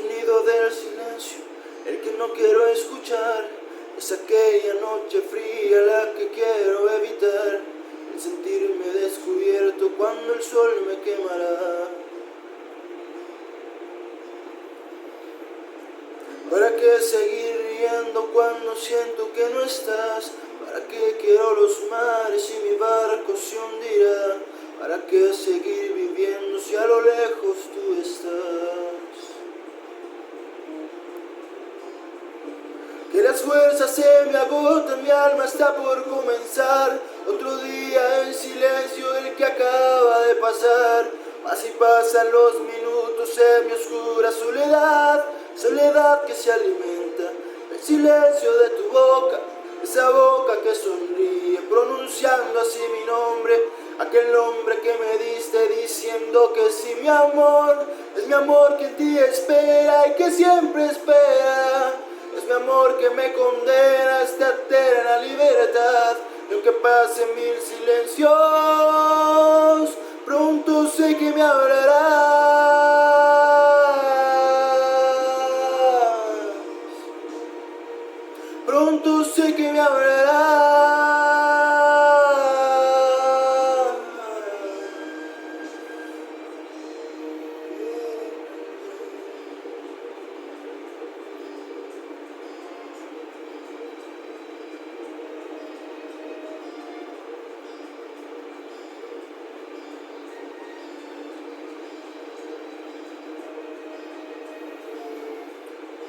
sonido del silencio, el que no quiero escuchar. Es aquella noche fría la que quiero evitar, el sentirme descubierto cuando el sol me quemará. ¿Para qué seguir riendo cuando siento que no estás? ¿Para qué quiero los mares y mi barco se hundirá? ¿Para qué seguir viviendo si a lo lejos tú estás? Que las fuerzas se me agotan, mi alma está por comenzar. Otro día en silencio el que acaba de pasar. Así pasan los minutos en mi oscura soledad. Soledad que se alimenta del silencio de tu boca, esa boca que sonríe pronunciando así mi nombre, aquel nombre que me diste diciendo que sí, mi amor. Es mi amor que en ti espera y que siempre espera. Es mi amor que me condena a esta eterna libertad. Y aunque pasen mil silencios, pronto sé que me hablarás. Pronto sé que me hablarás.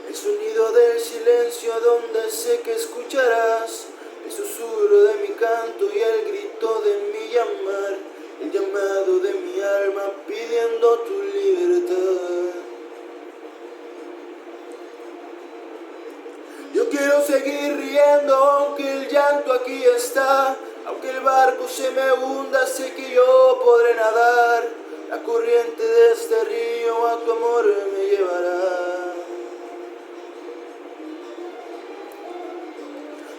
El sonido del silencio donde sé que escucharás el susurro de mi canto y el grito de mi llamar, el llamado de mi alma pidiendo tu libertad. Yo quiero seguir riendo aunque el llanto aquí está, aunque el barco se me hunda, sé que yo podré nadar. La corriente de este río a tu amor me llevará.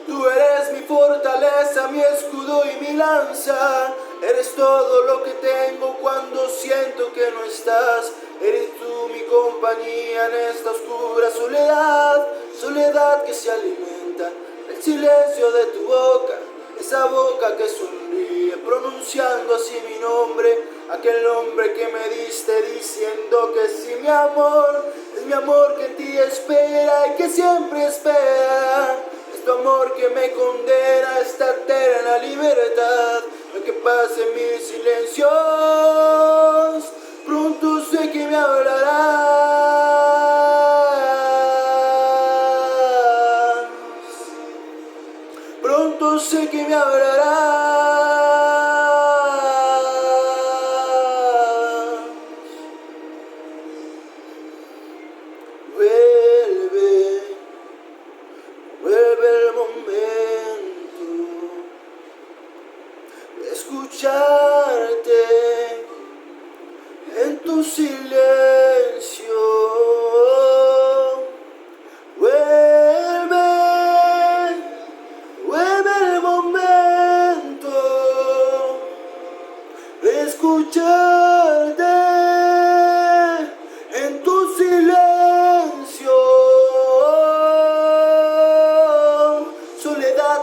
Tú eres mi fortaleza, mi escudo y mi lanza. Eres todo lo que tengo cuando siento que no estás. Eres tú mi compañía en esta oscura soledad. Soledad que se alimenta del silencio de tu boca, esa boca que sonríe pronunciando así mi nombre, aquel nombre que me diste diciendo que sí, mi amor. Es mi amor que en ti espera y que siempre espera. Tu amor que me condena a esta eterna libertad. Aunque pasen mil silencios, pronto sé que me hablarás. Pronto sé que me hablarás. Vuelve el momento de escucharte en tu silencio. Vuelve el momento de escucharte en tu silencio.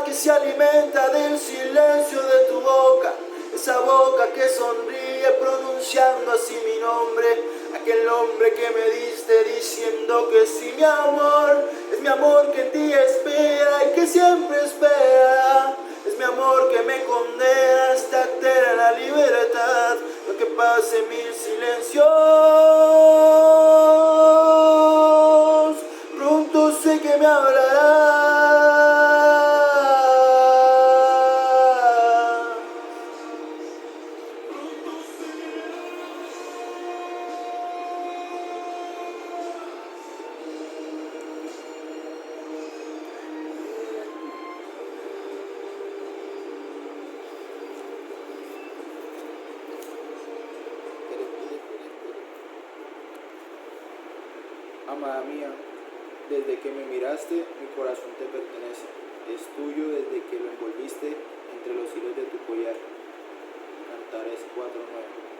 Que se alimenta del silencio de tu boca, esa boca que sonríe pronunciando así mi nombre, aquel nombre que me diste diciendo que sí, mi amor. Es mi amor que en ti espera y que siempre espera. Es mi amor que me condena a esta eterna libertad. Aunque pase mil silencios, pronto sé que me hablarás. Amada mía, desde que me miraste, mi corazón te pertenece. Es tuyo desde que lo envolviste entre los hilos de tu collar. Cantares 4:9.